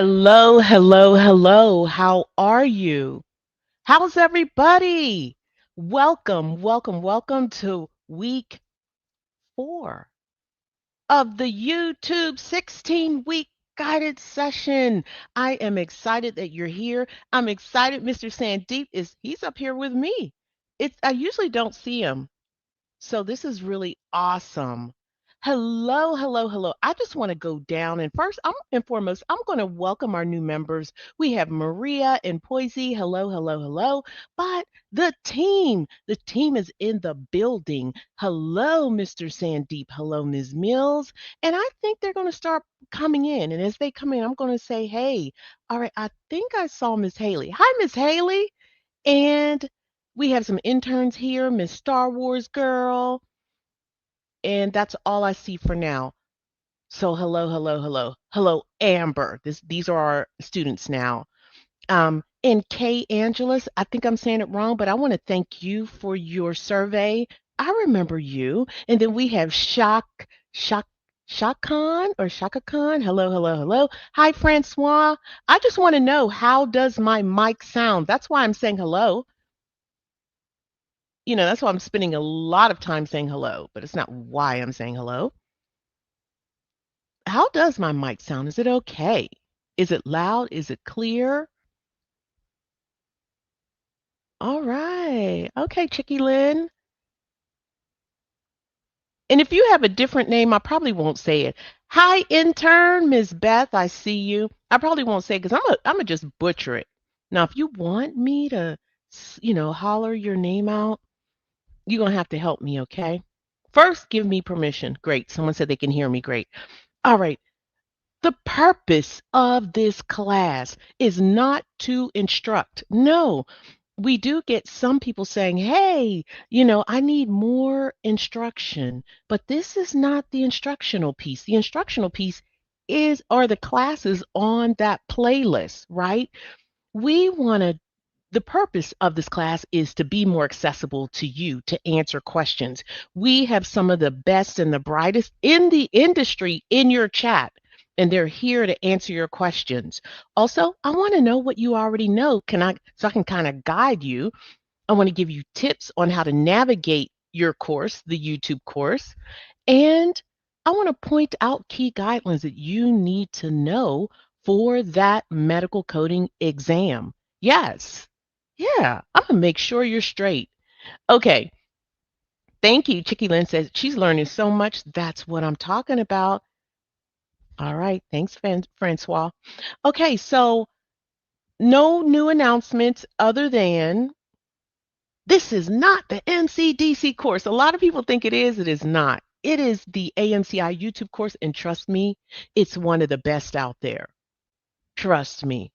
Hello, hello, hello. How are you? How's everybody? Welcome, welcome, welcome to week 4 of the YouTube 16-week guided session. I am excited that you're here. I'm excited Mr. Sandeep he's up here with me. I usually don't see him. So this is really awesome. Hello, hello, hello. I just want to go down and first and foremost, I'm going to welcome our new members. We have Maria and Poisey. Hello, hello, hello. But the team is in the building. Hello, Mr. Sandeep. Hello, Ms. Mills. And I think they're going to start coming in. And as they come in, I'm going to say, hey, all right, I think I saw Miss Haley. Hi, Miss Haley. And we have some interns here, Miss Star Wars Girl, and that's all I see for now. So hello, hello, hello, hello, Amber. These are our students now. And Kay Angeles, I think I'm saying it wrong, but I want to thank you for your survey. I remember you. And then we have Shaka Khan. Hello, hello, hello. Hi, Francois. I just want to know, how does my mic sound? That's why I'm saying hello. That's why I'm spending a lot of time saying hello, but it's not why I'm saying hello. How does my mic sound? Is it okay? Is it loud? Is it clear? All right. Okay, Chicky Lynn. And if you have a different name, I probably won't say it. Hi, intern, Miss Beth. I see you. I probably won't say it because I'm gonna just butcher it. Now, if you want me to, holler your name out, you're gonna have to help me, okay? First, give me permission. Great. Someone said they can hear me. Great. All right. The purpose of this class is not to instruct. No, we do get some people saying, hey, I need more instruction. But this is not the instructional piece. The instructional piece are the classes on that playlist, right? We want to The purpose of this class is to be more accessible to you, to answer questions. We have some of the best and the brightest in the industry in your chat, and they're here to answer your questions. Also, I want to know what you already know. So I can kind of guide you. I want to give you tips on how to navigate your course, the YouTube course, and I want to point out key guidelines that you need to know for that medical coding exam. Yes. Yeah, I'm gonna make sure you're straight. Okay, thank you. Chicky Lynn says she's learning so much. That's what I'm talking about. All right, thanks, Francois. Okay, so no new announcements other than this is not the MCDC course. A lot of people think it is. It is not. It is the AMCI YouTube course, and trust me, it's one of the best out there. Trust me.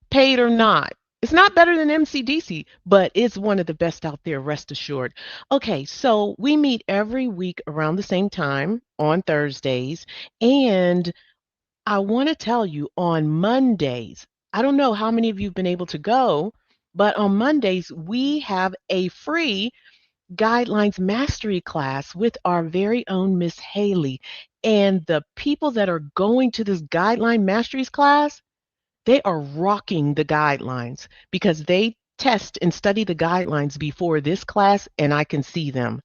Paid or not. It's not better than MCDC, but it's one of the best out there, rest assured. Okay, so we meet every week around the same time on Thursdays. And I want to tell you on Mondays, I don't know how many of you have been able to go, but on Mondays, we have a free guidelines mastery class with our very own Miss Haley. And the people that are going to this guideline masteries class, they are rocking the guidelines because they test and study the guidelines before this class, and I can see them.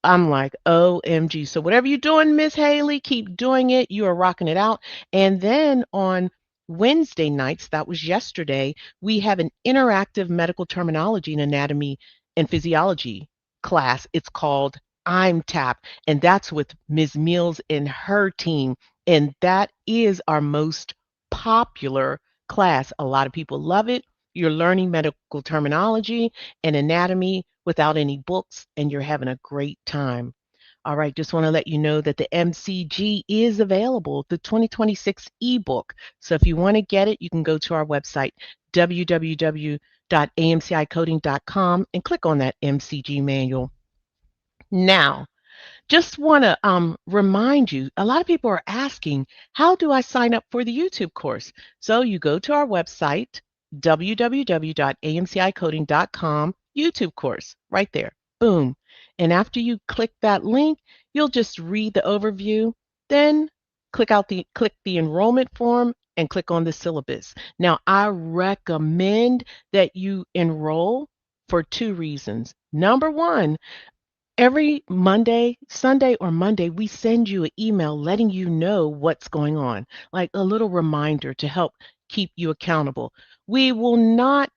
I'm like, OMG. So whatever you're doing, Miss Haley, keep doing it. You are rocking it out. And then on Wednesday nights, that was yesterday, we have an interactive medical terminology and anatomy and physiology class. It's called I'm Tap, and that's with Ms. Mills and her team. And that is our most popular class. A lot of people love it. You're learning medical terminology and anatomy without any books, and you're having a great time. All right, just want to let you know that the MCG is available, the 2026 ebook. So if you want to get it, you can go to our website, www.amcicoding.com, and click on that MCG manual. Now, just want to remind you, a lot of people are asking, how do I sign up for the YouTube course? So you go to our website, www.amcicoding.com, YouTube course, right there. Boom. And after you click that link, you'll just read the overview, then click the enrollment form, and click on the syllabus. Now, I recommend that you enroll for two reasons. Number one, every Monday, Sunday or Monday, we send you an email letting you know what's going on, like a little reminder to help keep you accountable. We will not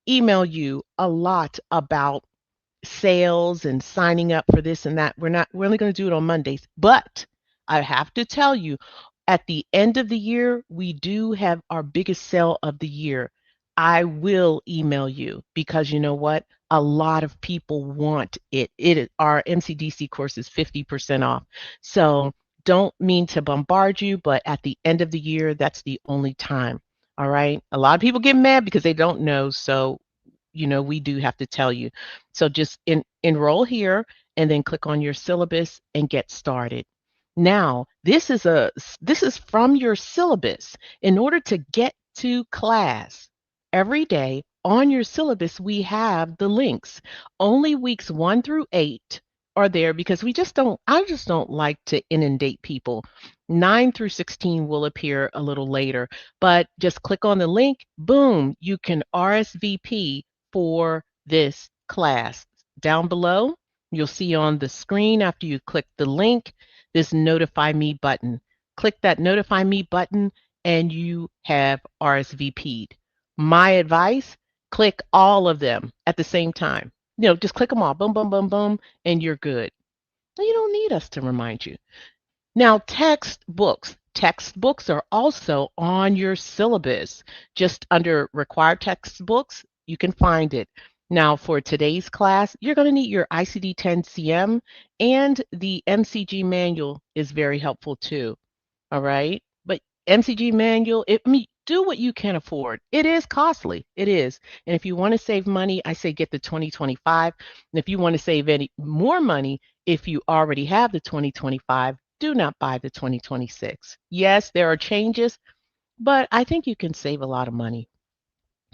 email you a lot about sales and signing up for this and that. We're only going to do it on Mondays. But I have to tell you, at the end of the year, we do have our biggest sale of the year. I will email you because you know what? A lot of people want it. Our MCDC course is 50% off. So don't mean to bombard you, but at the end of the year, that's the only time. All right. A lot of people get mad because they don't know. So we do have to tell you. So just enroll here and then click on your syllabus and get started. Now, this is from your syllabus. In order to get to class every day on your syllabus, we have the links. Only weeks 1 through 8 are there because I just don't like to inundate people. 9 through 16 will appear a little later, but just click on the link, boom, you can RSVP for this class. Down below, you'll see on the screen after you click the link, this notify me button. Click that notify me button and you have RSVP'd. My advice, click all of them at the same time. Just click them all, boom, boom, boom, boom, and you're good. You don't need us to remind you. Now, textbooks. Textbooks are also on your syllabus. Just under required textbooks, you can find it. Now, for today's class, you're going to need your ICD-10 CM, and the MCG manual is very helpful too. All right? But MCG manual, do what you can afford. It is costly. It is. And if you want to save money, I say get the 2025. And if you want to save any more money, if you already have the 2025, do not buy the 2026. Yes, there are changes, but I think you can save a lot of money.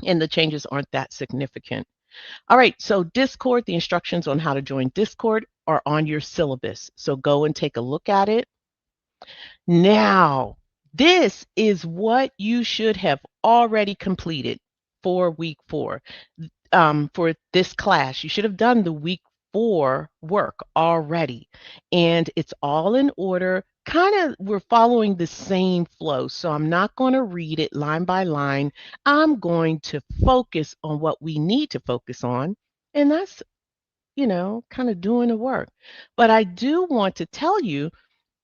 And the changes aren't that significant. All right, so Discord, the instructions on how to join Discord are on your syllabus. So go and take a look at it. Now, this is what you should have already completed for week 4. For this class, you should have done the week 4 work already. And it's all in order. We're following the same flow. So I'm not going to read it line by line. I'm going to focus on what we need to focus on. And that's, kind of doing the work. But I do want to tell you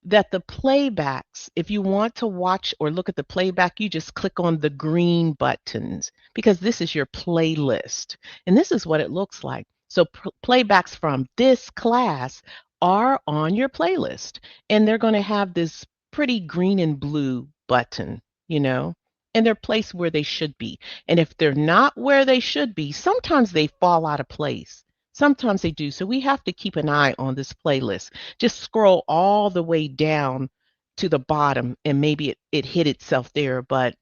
that the playbacks, if you want to watch or look at the playback, you just click on the green buttons because this is your playlist. And this is what it looks like. So playbacks from this class are on your playlist. And they're going to have this pretty green and blue button, and they're placed where they should be. And if they're not where they should be, sometimes they fall out of place. Sometimes they do. So we have to keep an eye on this playlist. Just scroll all the way down to the bottom and maybe it hit itself there, but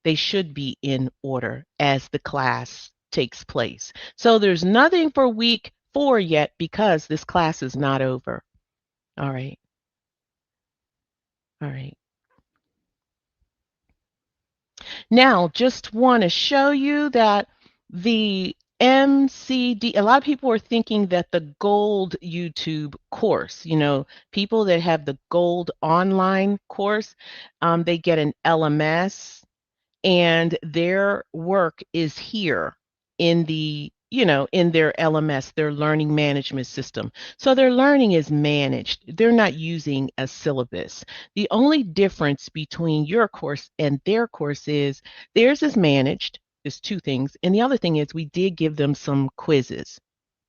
they should be in order as the class takes place. So there's nothing for week 4 yet because this class is not over. All right. All right. Now, just want to show you that the MCD, a lot of people are thinking that the gold YouTube course, people that have the gold online course, they get an LMS and their work is here in in their LMS, their learning management system. So their learning is managed. They're not using a syllabus. The only difference between your course and their course is theirs is managed. There's two things. And the other thing is we did give them some quizzes.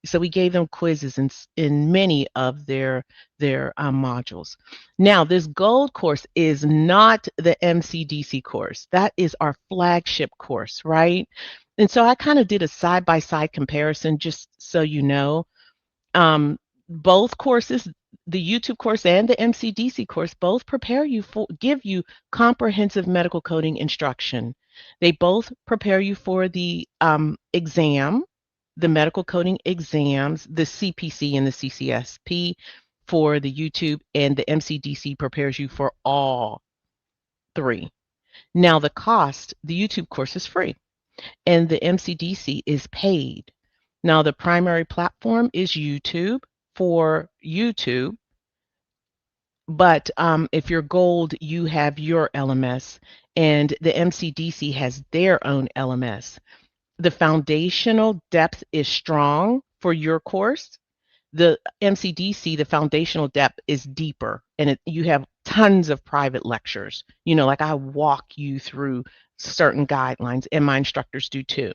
So we gave them quizzes in many of their modules. Now, this gold course is not the MCDC course. That is our flagship course, right? And so I kind of did a side-by-side comparison just so you know. Both courses, the YouTube course and the MCDC course, both give you comprehensive medical coding instruction. They both prepare you for the exam, the medical coding exams, the CPC and the CCSP for the YouTube, and the MCDC prepares you for all 3. Now the cost, the YouTube course is free and the MCDC is paid. Now the primary platform is YouTube for YouTube, but if you're gold, you have your LMS, and the MCDC has their own LMS. The foundational depth is strong for your course. The MCDC, the foundational depth is deeper, and you have tons of private lectures. Like I walk you through certain guidelines, and my instructors do too.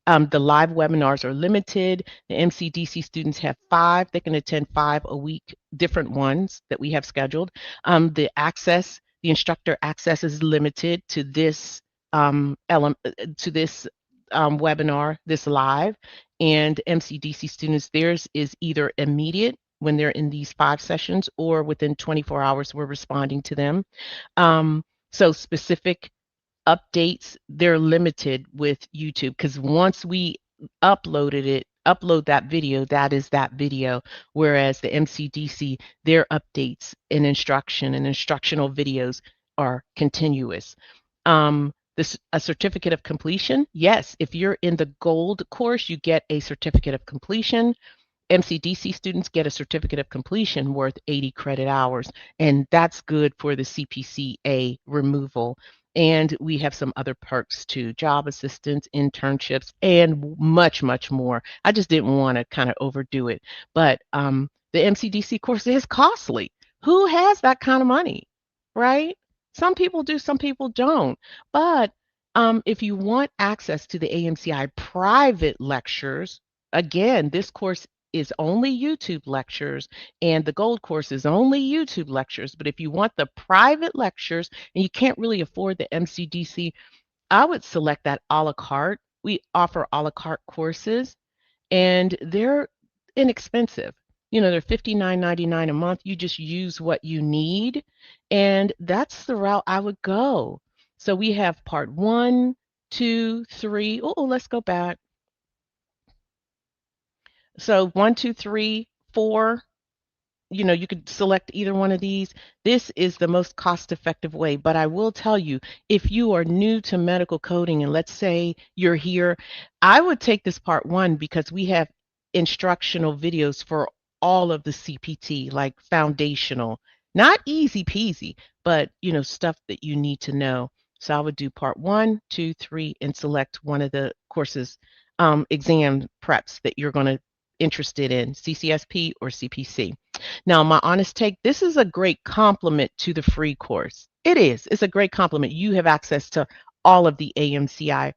The live webinars are limited. The MCDC students have 5. They can attend 5 a week, different ones that we have scheduled. The instructor access is limited to this webinar, this live. And MCDC students, theirs is either immediate when they're in these 5 sessions, or within 24 hours, we're responding to them. So specific updates, they're limited with YouTube, because once we upload that video, that is that video. Whereas the MCDC, their updates and instructional videos are continuous. A certificate of completion, yes, if you're in the gold course, you get a certificate of completion. MCDC students get a certificate of completion worth 80 credit hours, and that's good for the CPCA removal. And we have some other perks too, job assistance, internships, and much, much more. I just didn't want to kind of overdo it. But the MCDC course is costly. Who has that kind of money, right? Some people do, some people don't. But if you want access to the AMCI private lectures, again, this course is only YouTube lectures, and the gold course is only YouTube lectures. But if you want the private lectures and you can't really afford the MCDC, I would select that a la carte. We offer a la carte courses, and they're inexpensive. They're $59.99 a month. You just use what you need, and that's the route I would go. So we have part 1, 2, 3. Oh, let's go back. So 1, 2, 3, 4, you could select either one of these. This is the most cost-effective way. But I will tell you, if you are new to medical coding, and let's say you're here, I would take this part 1, because we have instructional videos for all of the CPT, like foundational, not easy peasy, but stuff that you need to know. So I would do part 1, 2, 3, and select one of the courses, exam preps that you're going to interested in, CCSP or CPC. Now, my honest take, this is a great complement to the free course. It is. It's a great complement. You have access to all of the AMCI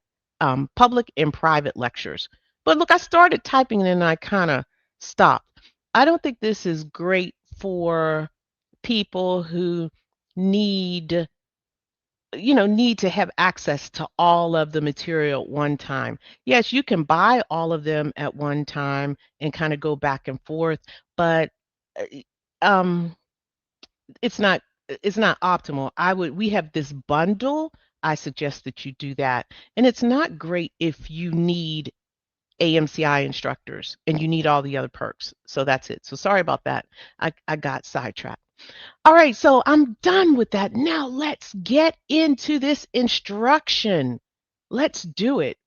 public and private lectures. But look, I started typing and then I kind of stopped. I don't think this is great for people who need to have access to all of the material at one time. Yes, you can buy all of them at one time and kind of go back and forth, but uh, um, it's not optimal. We have this bundle. I suggest that you do that. And it's not great if you need AMCI instructors and you need all the other perks. So that's it. So sorry about that. I got sidetracked. All right, so I'm done with that. Now let's get into this instruction. Let's do it.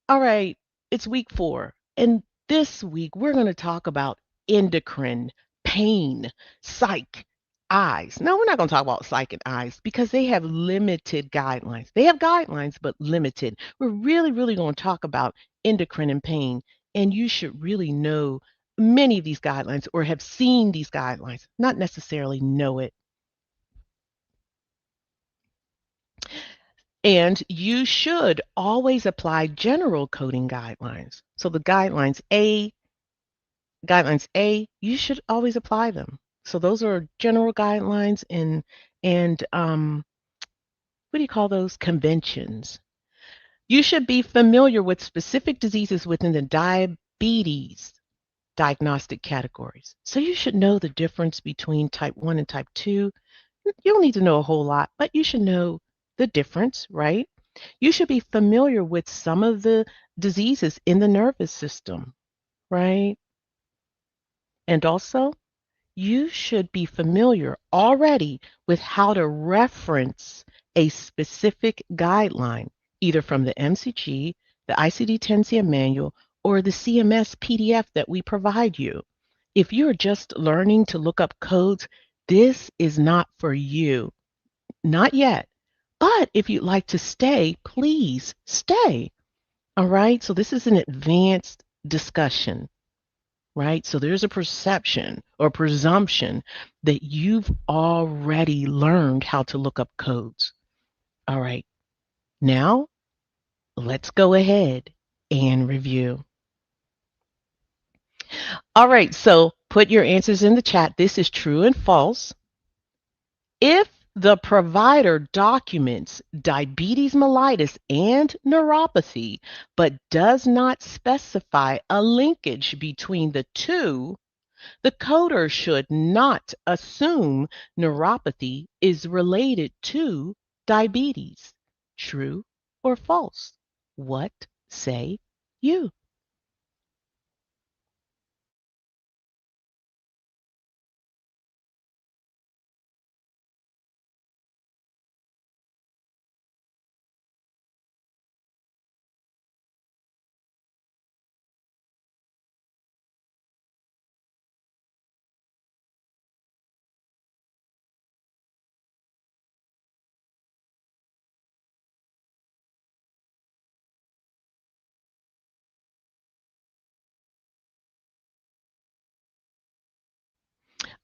All right, it's week 4. And this week we're going to talk about endocrine, pain, psych, eyes. No, we're not going to talk about psych and eyes because they have limited guidelines. They have guidelines, but limited. We're really, really going to talk about endocrine and pain. And you should really know many of these guidelines or have seen these guidelines, not necessarily know it. And you should always apply general coding guidelines. So the guidelines A, you should always apply them. So those are general guidelines and what do you call those? Conventions. You should be familiar with specific diseases within the diabetes diagnostic categories. So you should know the difference between type 1 and type 2. You don't need to know a whole lot, but you should know the difference, right? You should be familiar with some of the diseases in the nervous system, right? And also, you should be familiar already with how to reference a specific guideline, either from the MCG, the ICD-10-CM manual, or the CMS PDF that we provide you. If you're just learning to look up codes, this is not for you. Not yet. But if you'd like to stay, please stay. All right. So this is an advanced discussion, right? So there's a perception or presumption that you've already learned how to look up codes. All right. Now let's go ahead and review. All right. So put your answers in the chat. This is true and false. If the provider documents diabetes mellitus and neuropathy, but does not specify a linkage between the two, the coder should not assume neuropathy is related to diabetes. True or false? What say you?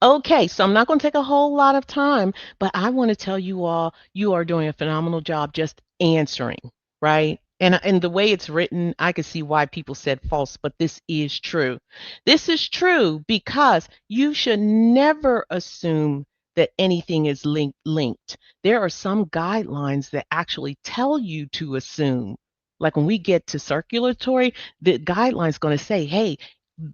Okay, so I'm not going to take a whole lot of time, but I want to tell you all you are doing a phenomenal job just answering, right? And the way it's written, I can see why people said false, but this is true. This is true because you should never assume that anything is linked. There are some guidelines that actually tell you to assume. Like when we get to circulatory, the guideline's going to say, hey,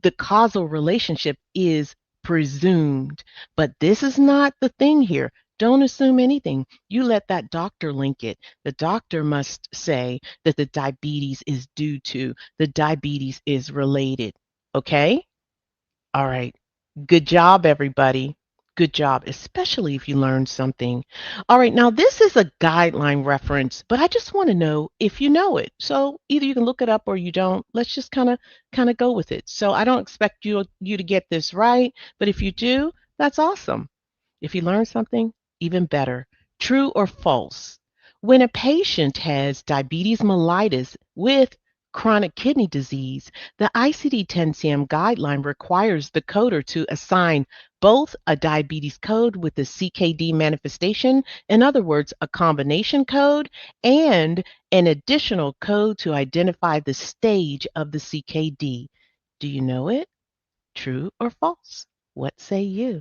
the causal relationship is presumed. But this is not the thing here. Don't assume anything. You let that doctor link it. The doctor must say that the diabetes is due to, the diabetes is related. Okay? All right. Good job, everybody. Good job, especially if you learned something. All right, now this is a guideline reference, but I just want to know if you know it. So either you can look it up or you don't. Let's just kind of go with it. So I don't expect you to get this right, but if you do, that's awesome. If you learn something, even better. True or false? When a patient has diabetes mellitus with chronic kidney disease, the ICD-10-CM guideline requires the coder to assign both a diabetes code with the CKD manifestation, in other words, a combination code, and an additional code to identify the stage of the CKD. Do you know it? True or false? What say you?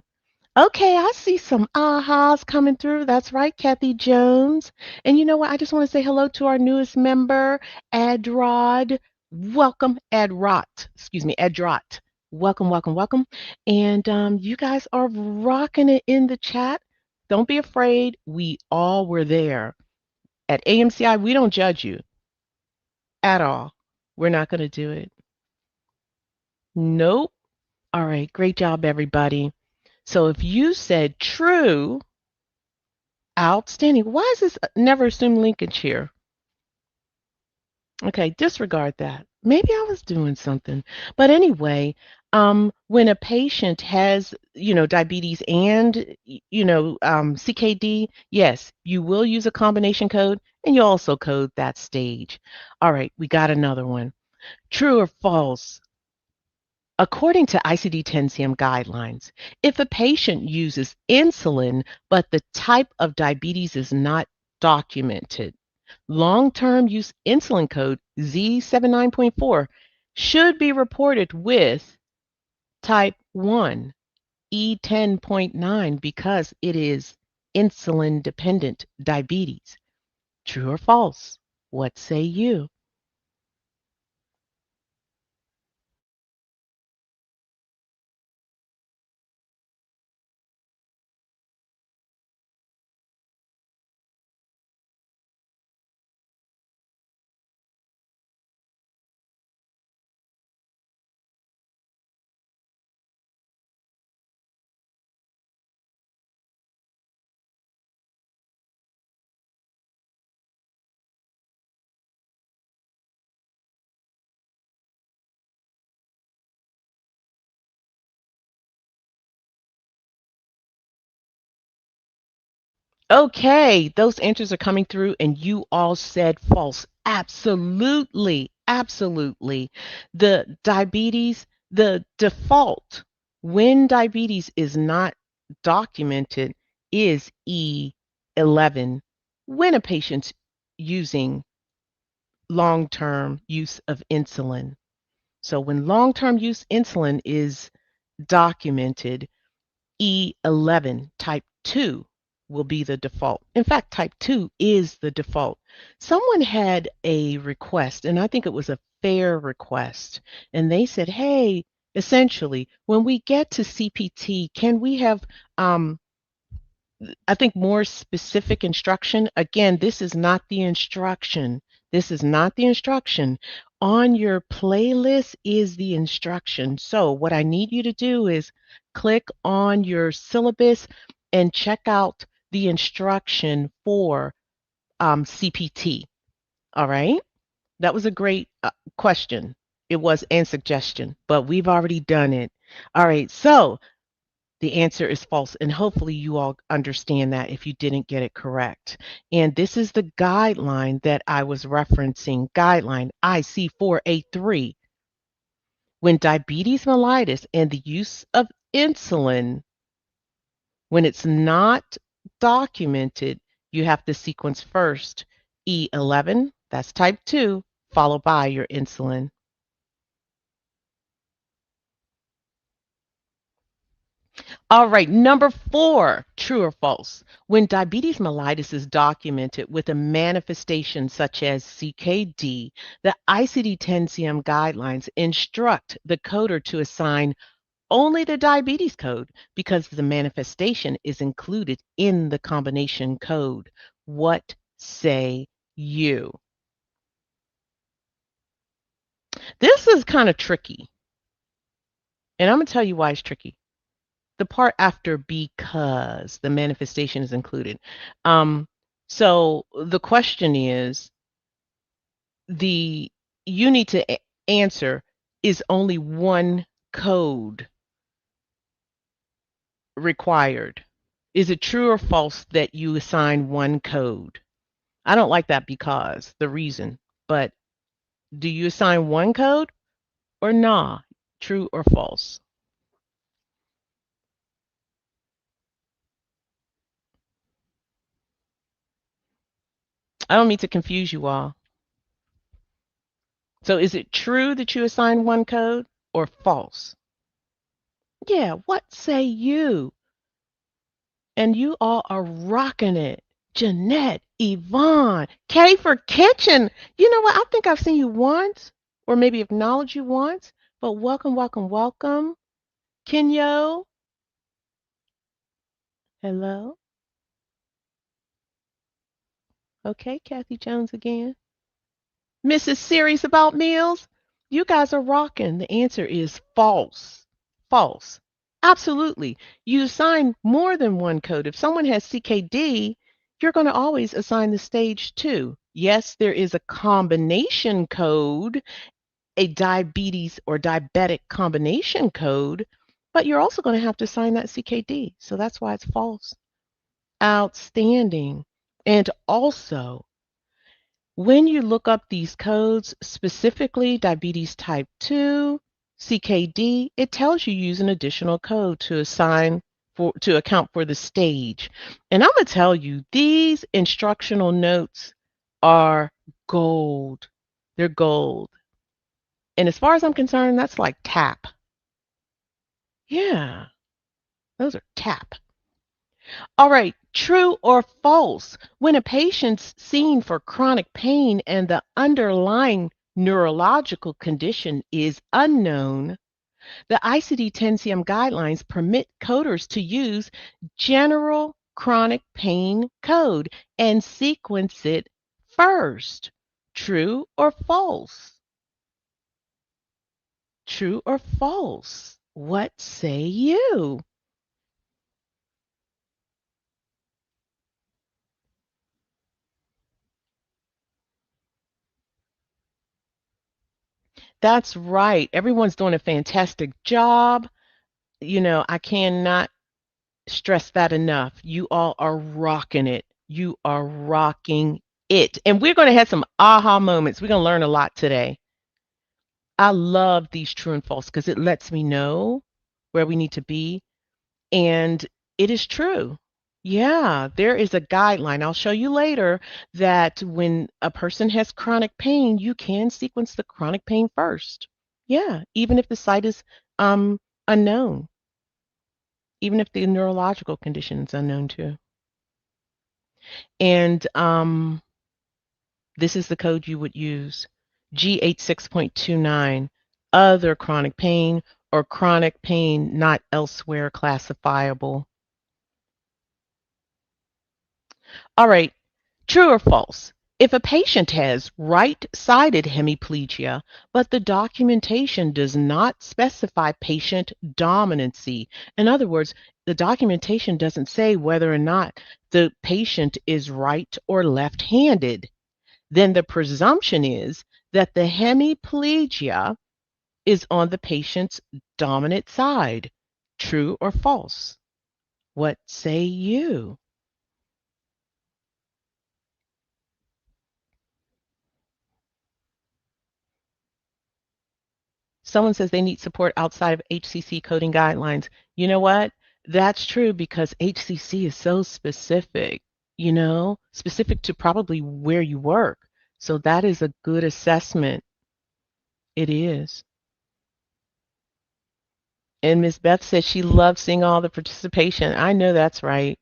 Okay, I see some ahas coming through. That's right, Kathy Jones. And you know what? I just want to say hello to our newest member, Adrod. Welcome, Adrot. Excuse me, Adrot. Welcome, welcome, welcome. And you guys are rocking it in the chat. Don't be afraid. We all were there. At AMCI, we don't judge you at all. We're not going to do it. Nope. All right, great job, everybody. So if you said true, outstanding. Why is this never assume linkage here? Okay, disregard that. Maybe I was doing something. But anyway, when a patient has, diabetes and, CKD, yes, you will use a combination code and you also code that stage. All right, we got another one. True or false? According to ICD-10-CM guidelines, if a patient uses insulin but the type of diabetes is not documented, long-term use insulin code Z79.4 should be reported with type 1 E10.9 because it is insulin-dependent diabetes. True or false? What say you? Okay, those answers are coming through, and you all said false. Absolutely, absolutely. The diabetes, the default when diabetes is not documented is E11 when a patient's using long term use of insulin. So, when long term use insulin is documented, E11 type 2 will be the default. In fact, type 2 is the default. Someone had a request, and I think it was a fair request, and they said, hey, essentially, when we get to CPT, can we have I think more specific instruction. Again, this is not the instruction. This is not the instruction. On your playlist is the instruction. So what I need you to do is click on your syllabus and check out the instruction for CPT. All right. That was a great question. It was and suggestion, but we've already done it. All right. So the answer is false, and hopefully you all understand that if you didn't get it correct. And this is the guideline that I was referencing, guideline IC483. When diabetes mellitus and the use of insulin, when it's not documented, you have to sequence first E11, that's type 2, followed by your insulin. All right, number 4, true or false? When diabetes mellitus is documented with a manifestation such as CKD, the ICD-10-CM guidelines instruct the coder to assign only the diabetes code because the manifestation is included in the combination code. What say you? This is kind of tricky, and I'm going to tell you why it's tricky. The part after because the manifestation is included. So the question is the you need to answer is only one code required? Is it true or false that you assign one code? I don't like that because the reason, but do you assign one code or nah? True or false? I don't mean to confuse you all. So is it true that you assign one code or false? Yeah, what say you? And you all are rocking it. Jeanette, Yvonne, K for kitchen. You know what? I think I've seen you once, or maybe acknowledged you once, but welcome, welcome, welcome. Kenyo, hello. Okay, Kathy Jones again. Mrs. Serious About Meals, you guys are rocking. The answer is false. False. Absolutely. You assign more than one code. If someone has CKD, you're going to always assign the stage 2. Yes, there is a combination code, a diabetes or diabetic combination code, but you're also going to have to assign that CKD. So that's why it's false. Outstanding. And also, when you look up these codes, specifically diabetes type 2, CKD, it tells you use an additional code to assign for to account for the stage. And I'm going to tell you, these instructional notes are gold. They're gold. And as far as I'm concerned, that's like tap. Yeah, those are tap. All right, true or false? When a patient's seen for chronic pain and the underlying neurological condition is unknown, the ICD-10-CM guidelines permit coders to use general chronic pain code and sequence it first. True or false? True or false? What say you? That's right. Everyone's doing a fantastic job. I cannot. stress that enough. You all are rocking it. You are rocking it. And we're going to have some aha moments. We're going to learn a lot today. I love these true and false because it lets me know where we need to be. And it is true. Yeah, there is a guideline. I'll show you later that when a person has chronic pain, you can sequence the chronic pain first. Yeah, even if the site is unknown, even if the neurological condition is unknown too. And this is the code you would use, G86.29, other chronic pain or chronic pain not elsewhere classifiable. All right, true or false? If a patient has right-sided hemiplegia, but the documentation does not specify patient dominancy, in other words, the documentation doesn't say whether or not the patient is right or left-handed, then the presumption is that the hemiplegia is on the patient's dominant side. True or false? What say you? Someone says they need support outside of HCC coding guidelines. You know what? That's true because HCC is so specific, specific to probably where you work. So that is a good assessment. It is. And Miss Beth says she loves seeing all the participation. I know that's right.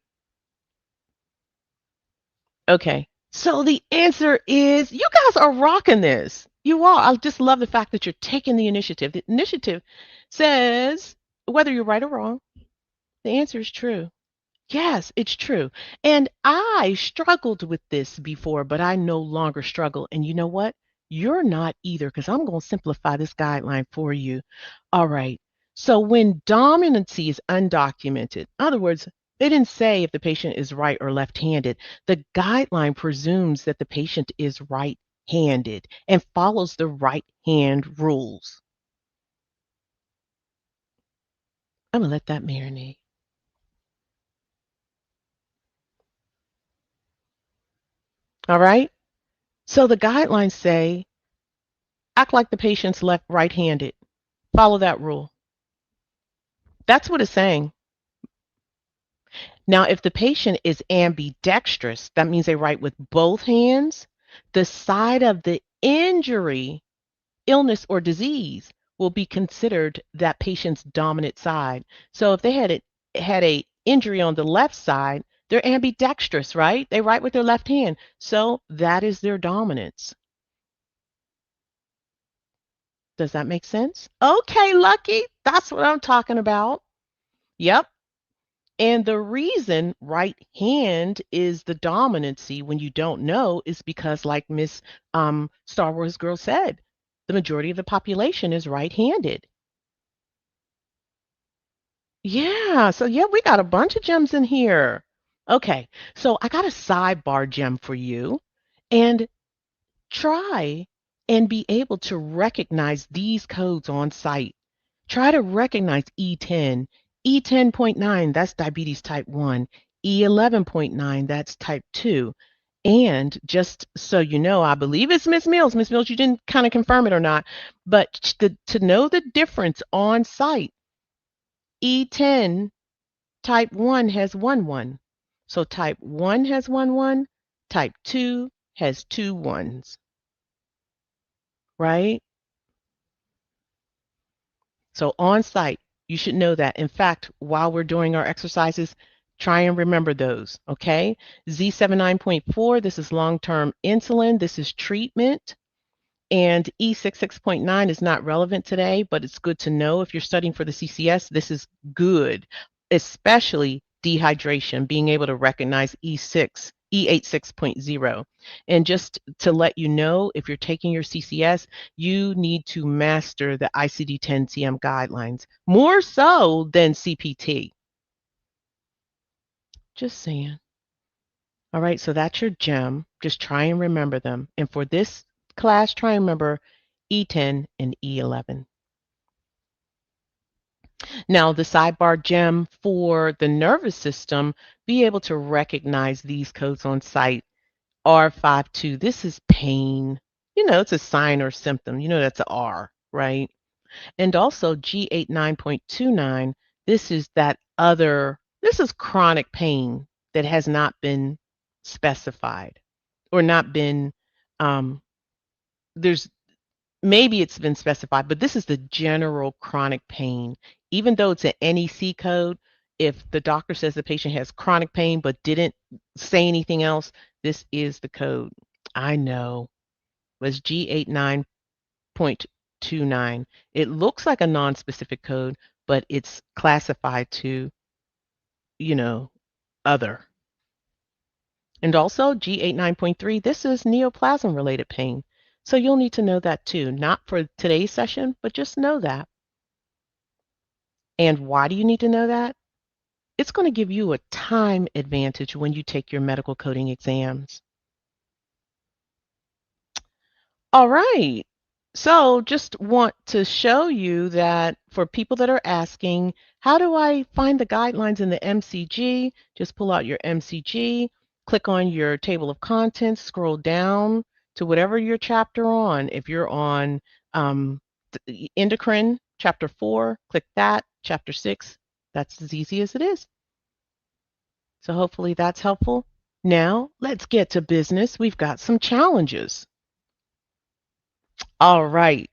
Okay. So the answer is you guys are rocking this. You are. I just love the fact that you're taking the initiative. The initiative says whether you're right or wrong, the answer is true. Yes, it's true. And I struggled with this before, but I no longer struggle. And you know what? You're not either, because I'm going to simplify this guideline for you. All right. So when dominancy is undocumented, in other words, they didn't say if the patient is right or left-handed. The guideline presumes that the patient is right-handed and follows the right hand rules. I'm going to let that marinate. All right. So the guidelines say act like the patient's right-handed. Follow that rule. That's what it's saying. Now, if the patient is ambidextrous, that means they write with both hands, the side of the injury, illness, or disease will be considered that patient's dominant side. So if they had a injury on the left side, they're ambidextrous, right? They write with their left hand. So that is their dominance. Does that make sense? Okay, Lucky. That's what I'm talking about. Yep. And the reason right hand is the dominancy when you don't know is because, like Miss Star Wars Girl said, the majority of the population is right-handed. Yeah, so yeah, we got a bunch of gems in here. Okay, so I got a sidebar gem for you, and try and be able to recognize these codes on site. Try to recognize E10. E10.9, that's diabetes type 1. E11.9, that's type 2. And just so you know, I believe it's Miss Mills. Miss Mills, you didn't kind of confirm it or not, but to know the difference on site, E10 type 1 has 1 1. So type 1 has 1 1, type 2 has 2 1s, right? So on site, you should know that. In fact, while we're doing our exercises, try and remember those, okay? Z79.4, this is long-term insulin. This is treatment. And E66.9 is not relevant today, but it's good to know if you're studying for the CCS. This is good, especially dehydration, being able to recognize E86.0. And just to let you know, if you're taking your CCS, you need to master the ICD-10-CM guidelines, more so than CPT. Just saying. All right, so that's your gem. Just try and remember them. And for this class, try and remember E10 and E11. Now, the sidebar gem for the nervous system, be able to recognize these codes on site. R52, this is pain. It's a sign or symptom. That's a R, right? And also G89.29, this is chronic pain that has not been specified or not been, um, there's maybe it's been specified, but this is the general chronic pain. Even though it's an NEC code, if the doctor says the patient has chronic pain but didn't say anything else, this is the code. I know, was G89.29. It looks like a non-specific code, but it's classified to, you know, other. And also G89.3, this is neoplasm related pain. So you'll need to know that too, not for today's session, but just know that. And why do you need to know that? It's going to give you a time advantage when you take your medical coding exams. All right. So just want to show you that for people that are asking, how do I find the guidelines in the MCG? Just pull out your MCG, click on your table of contents, scroll down to whatever your chapter on. If you're on endocrine, chapter 4, click that. Chapter 6, that's as easy as it is. So hopefully that's helpful. Now let's get to business. We've got some challenges. All right.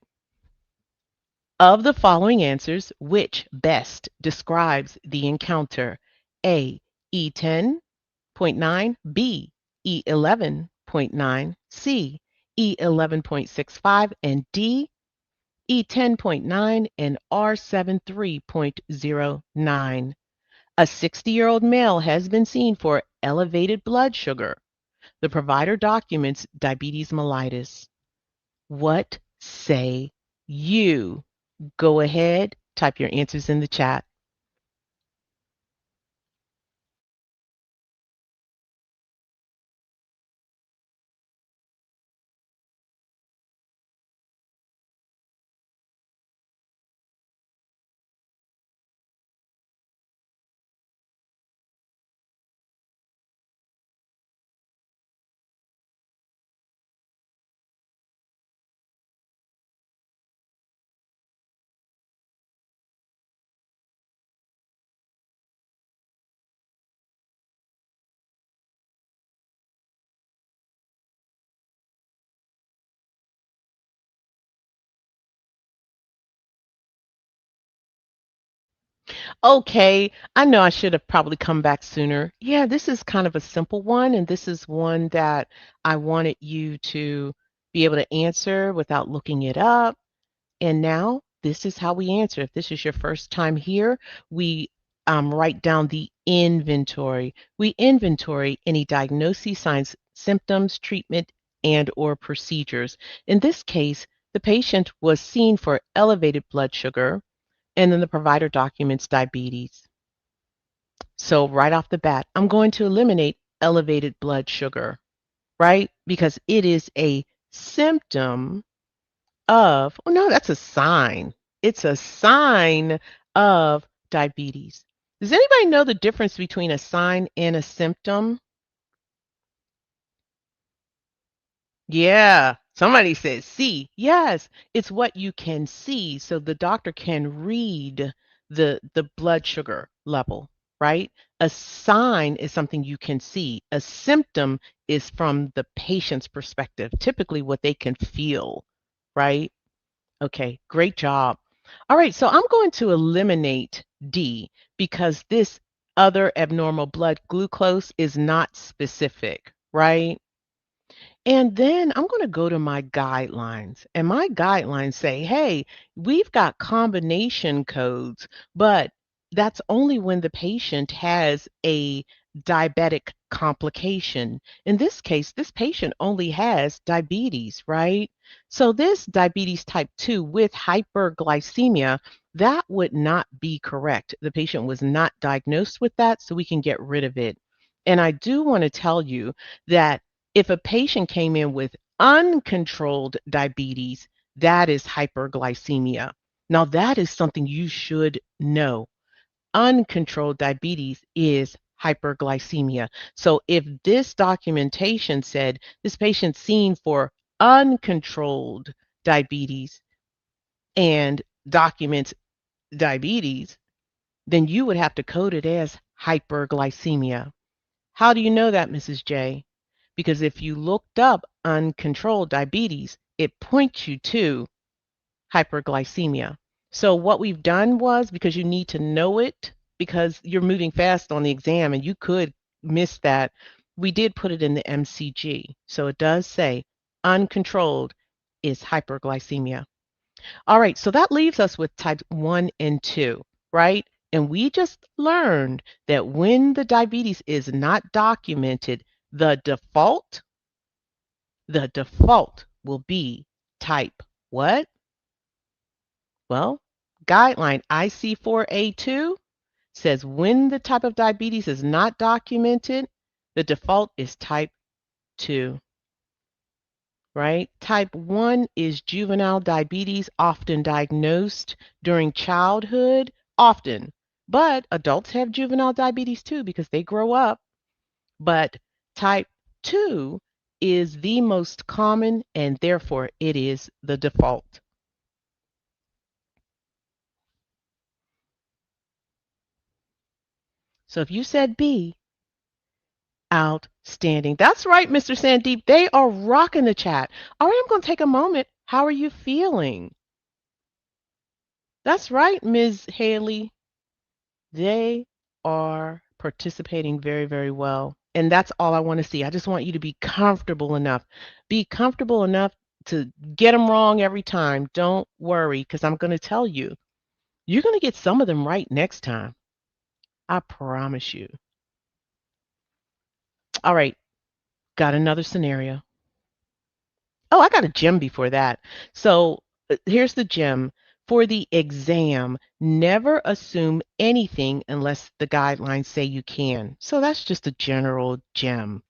Of the following answers, which best describes the encounter? A, E10.9, B, E11.9, C, E11.65, and D, E10.9 and R73.09. A 60-year-old male has been seen for elevated blood sugar. The provider documents diabetes mellitus. What say you? Go ahead, type your answers in the chat. Okay, I know I should have probably come back sooner. Yeah, this is kind of a simple one, and this is one that I wanted you to be able to answer without looking it up. And now this is how we answer. If this is your first time here, we write down the inventory. We inventory any diagnoses, signs, symptoms, treatment, and or procedures. In this case, the patient was seen for elevated blood sugar, and then the provider documents diabetes. So right off the bat, I'm going to eliminate elevated blood sugar, right? Because it is a symptom of, oh no, that's a sign. It's a sign of diabetes. Does anybody know the difference between a sign and a symptom? Yeah, somebody said see. Yes, it's what you can see. So the doctor can read the blood sugar level, right? A sign is something you can see. A symptom is from the patient's perspective, typically what they can feel, right? Okay, great job. All right, so I'm going to eliminate D because this other abnormal blood glucose is not specific, right? And then I'm going to go to my guidelines, and my guidelines say, hey, we've got combination codes, but that's only when the patient has a diabetic complication. In this case, this patient only has diabetes, right? So this diabetes type 2 with hyperglycemia, that would not be correct. The patient was not diagnosed with that, so we can get rid of it. And I do want to tell you that if a patient came in with uncontrolled diabetes, that is hyperglycemia. Now, that is something you should know. Uncontrolled diabetes is hyperglycemia. So if this documentation said this patient's seen for uncontrolled diabetes and documents diabetes, then you would have to code it as hyperglycemia. How do you know that, Mrs. J? Because if you looked up uncontrolled diabetes, it points you to hyperglycemia. So what we've done was, because you need to know it, because you're moving fast on the exam and you could miss that, we did put it in the MCG. So it does say uncontrolled is hyperglycemia. All right, so that leaves us with type 1 and 2, right? And we just learned that when the diabetes is not documented, the default will be type what? Well, guideline IC4A2 says when the type of diabetes is not documented, the default is type 2, right? Type 1 is juvenile diabetes, often diagnosed during childhood, often. But adults have juvenile diabetes too because they grow up. But type 2 is the most common and therefore it is the default. So if you said B, outstanding. That's right, Mr. Sandeep. They are rocking the chat. All right, I'm going to take a moment. How are you feeling? That's right, Ms. Haley. They are participating very, very well. And that's all I want to see. I just want you to be comfortable enough. Be comfortable enough to get them wrong every time. Don't worry, because I'm going to tell you, you're going to get some of them right next time. I promise you. All right, got another scenario. Oh, I got a gem before that. So here's the gem. For the exam, never assume anything unless the guidelines say you can. So that's just a general gem.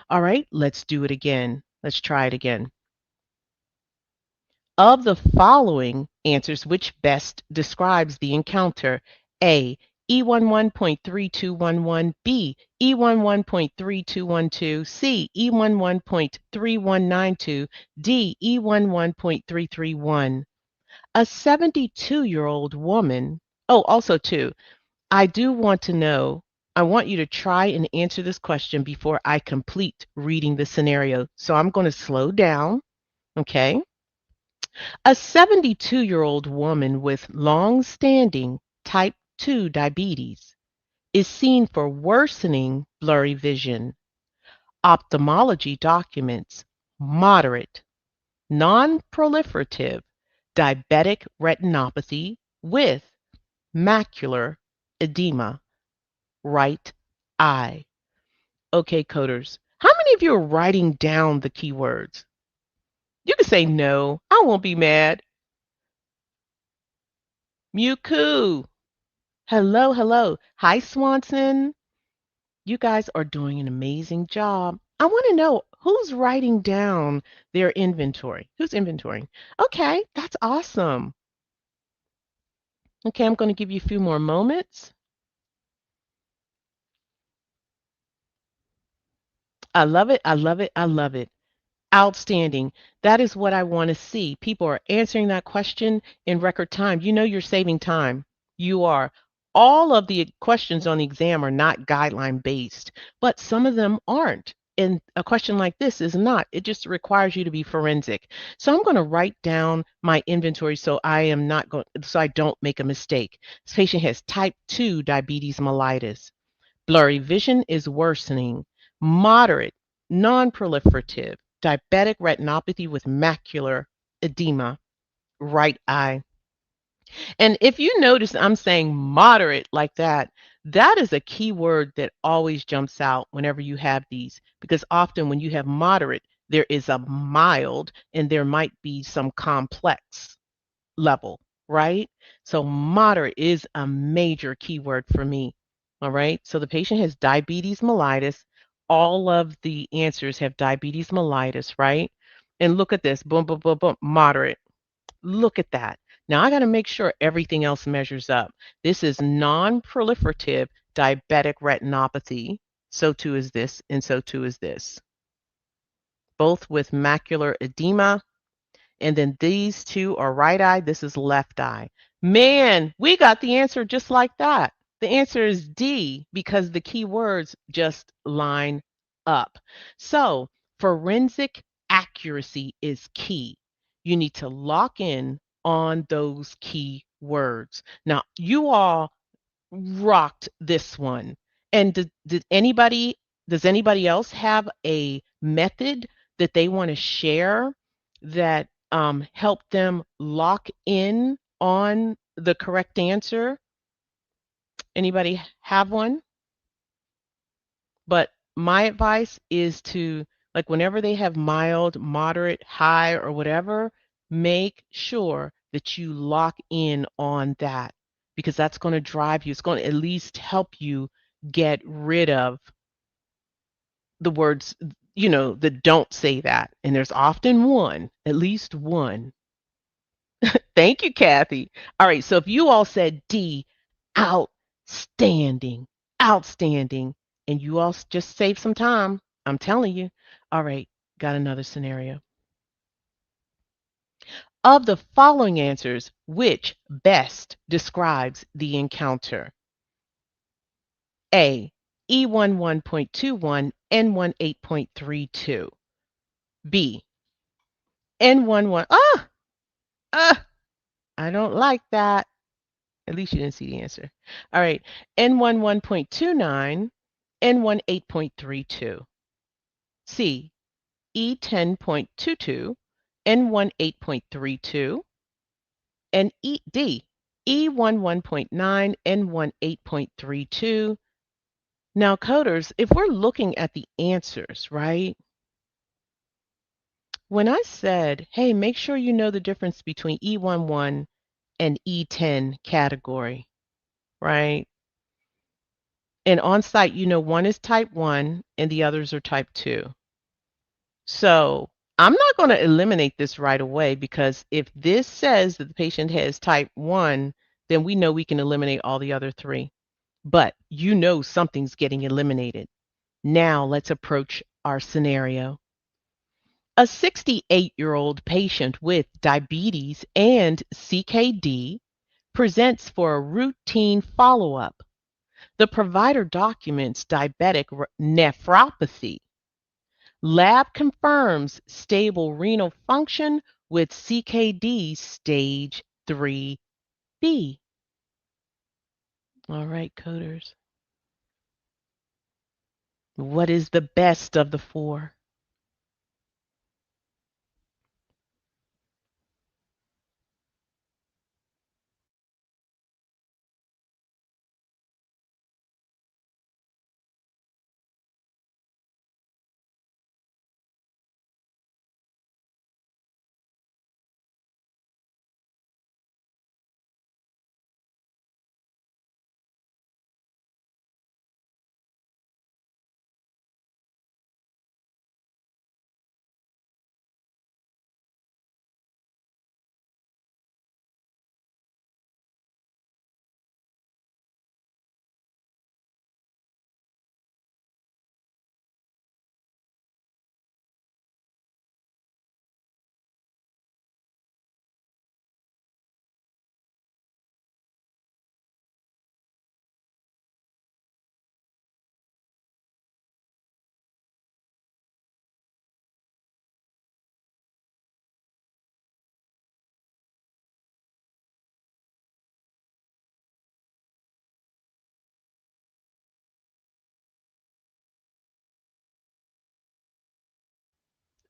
All right, let's do it again. Let's try it again. Of the following answers, which best describes the encounter? A, E11.3211, B, E11.3212, C, E11.3192, D, E11.331. A 72-year-old woman, oh, also too, I do want to know, I want you to try and answer this question before I complete reading the scenario. So I'm going to slow down, okay? A 72-year-old woman with long-standing type 2 diabetes is seen for worsening blurry vision. Ophthalmology documents moderate, non-proliferative diabetic retinopathy with macular edema, right eye. Okay, coders, how many of you are writing down the keywords? You can say no, I won't be mad. Muku. Hello, hello. Hi, Swanson. You guys are doing an amazing job. I want to know who's writing down their inventory. Who's inventorying? Okay, that's awesome. Okay, I'm going to give you a few more moments. I love it. I love it. I love it. Outstanding. That is what I want to see. People are answering that question in record time. You know you're saving time. You are. All of the questions on the exam are not guideline based, but some of them aren't. And a question like this is not. It just requires you to be forensic. So I'm going to write down my inventory so I am not going so I don't make a mistake. This patient has type 2 diabetes mellitus. Blurry vision is worsening. Moderate, non-proliferative, diabetic retinopathy with macular edema, right eye. And if you notice I'm saying moderate like that, that is a key word that always jumps out whenever you have these, because often when you have moderate, there is a mild and there might be some complex level, right? So moderate is a major keyword for me. All right. So the patient has diabetes mellitus. All of the answers have diabetes mellitus, right? And look at this. Boom, boom, boom, boom. Moderate. Look at that. Now I got to make sure everything else measures up. This is non-proliferative diabetic retinopathy. So too is this, and so too is this. Both with macular edema. And then these two are right eye. This is left eye. Man, we got the answer just like that. The answer is D because the key words just line up. So forensic accuracy is key. You need to lock in on those key words. Now, you all rocked this one. And does anybody else have a method that they want to share that helped them lock in on the correct answer? Anybody have one? But my advice is to, like, whenever they have mild, moderate, high, or whatever, make sure that you lock in on that because that's going to drive you. It's going to at least help you get rid of the words, that don't say that. And there's often one, at least one. Thank you, Kathy. All right, so if you all said D, outstanding, outstanding, and you all just saved some time, I'm telling you. All right, got another scenario. Of the following answers, which best describes the encounter? A, E11.21, N18.32. B, N11. I don't like that. At least you didn't see the answer. All right, N11.29, N18.32. C, E10.22, N18.32, and D, E11.9, N18.32. Now, coders, if we're looking at the answers, right? When I said, hey, make sure you know the difference between E11 and E10 category, right? And on site, one is type 1 and the others are type 2. So I'm not going to eliminate this right away because if this says that the patient has type 1, then we know we can eliminate all the other 3. But something's getting eliminated. Now let's approach our scenario. A 68-year-old patient with diabetes and CKD presents for a routine follow-up. The provider documents diabetic nephropathy. Lab confirms stable renal function with CKD stage 3B. All right, coders. What is the best of the 4?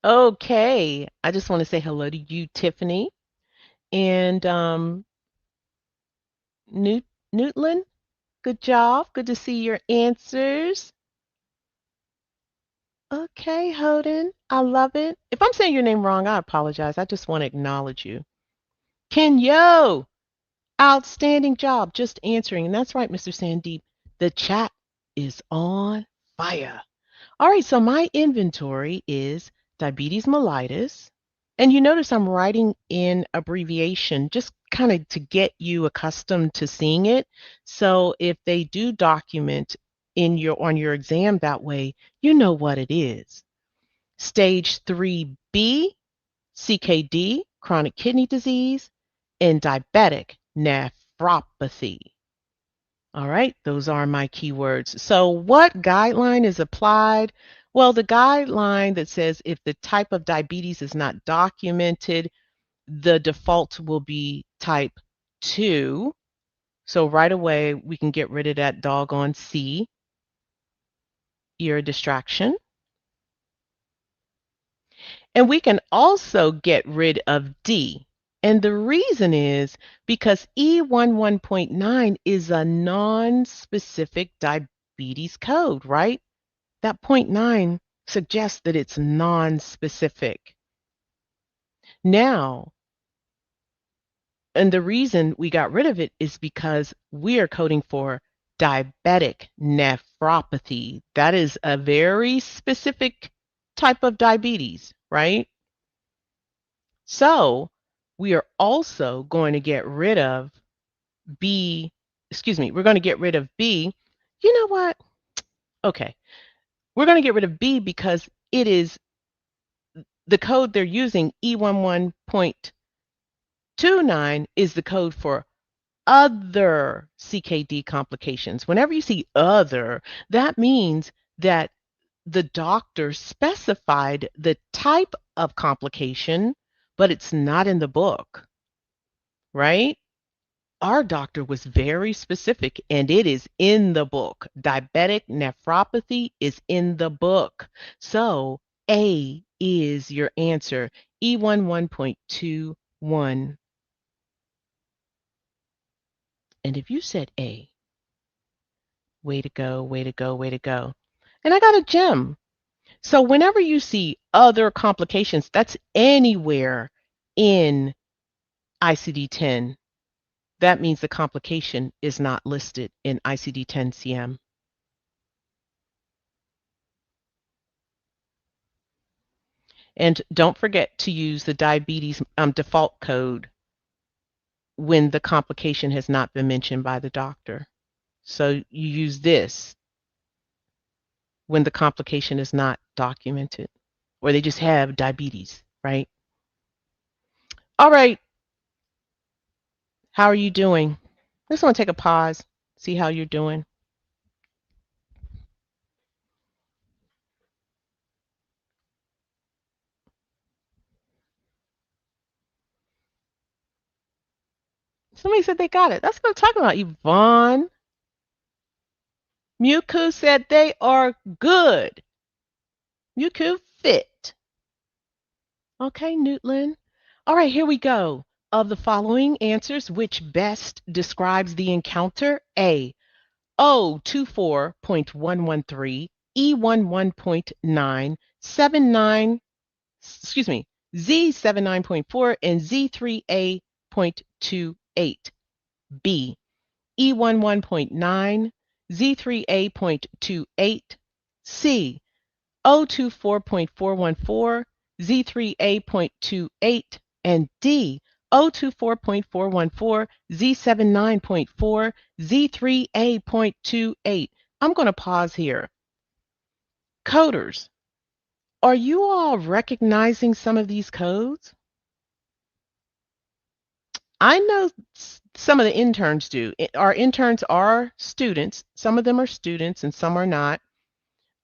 Okay, I just want to say hello to you, Tiffany, and Newtland. Good job. Good to see your answers. Okay, Hoden, I love it. If I'm saying your name wrong, I apologize. I just want to acknowledge you. Kenyo, outstanding job just answering. And that's right, Mr. Sandeep. The chat is on fire. All right, so my inventory is diabetes mellitus. And you notice I'm writing in abbreviation just kind of to get you accustomed to seeing it. So if they do document on your exam that way, you know what it is. Stage 3B, CKD, chronic kidney disease, and diabetic nephropathy. All right, those are my keywords. So what guideline is applied? Well, the guideline that says if the type of diabetes is not documented, the default will be type 2. So right away, we can get rid of that doggone C, ear distraction. And we can also get rid of D. And the reason is because E11.9 is a non-specific diabetes code, right? That point 9 suggests that it's non-specific. Now, and the reason we got rid of it is because we are coding for diabetic nephropathy. That is a very specific type of diabetes, right? So we are also going to get rid of B, we're going to get rid of B. You know what? Okay. We're going to get rid of B because it is the code they're using, E11.29, is the code for other CKD complications. Whenever you see other, that means that the doctor specified the type of complication, but it's not in the book, right? Our doctor was very specific and it is in the book. Diabetic nephropathy is in the book. So A is your answer, E11.21. And if you said A, way to go, way to go, way to go. And I got a gem. So whenever you see other complications, that's anywhere in ICD-10. That means the complication is not listed in ICD-10-CM. And don't forget to use the diabetes default code when the complication has not been mentioned by the doctor. So you use this when the complication is not documented, or they just have diabetes, right? All right, how are you doing? I just want to take a pause, see how you're doing. Somebody said they got it. That's what I'm talking about, Yvonne. Muku said they are good. Muku fit. Okay, Newtland. All right, here we go. Of the following answers, which best describes the encounter? A, O24.113, E11.9, 79, Z79.4, and Z3A.28. B, E11.9, Z3A.28. C, O24.414, Z3A.28, and D, O24.414, Z79.4, Z3A.28. I'm going to pause here. Coders, are you all recognizing some of these codes? I know some of the interns do. Our interns are students. Some of them are students and some are not.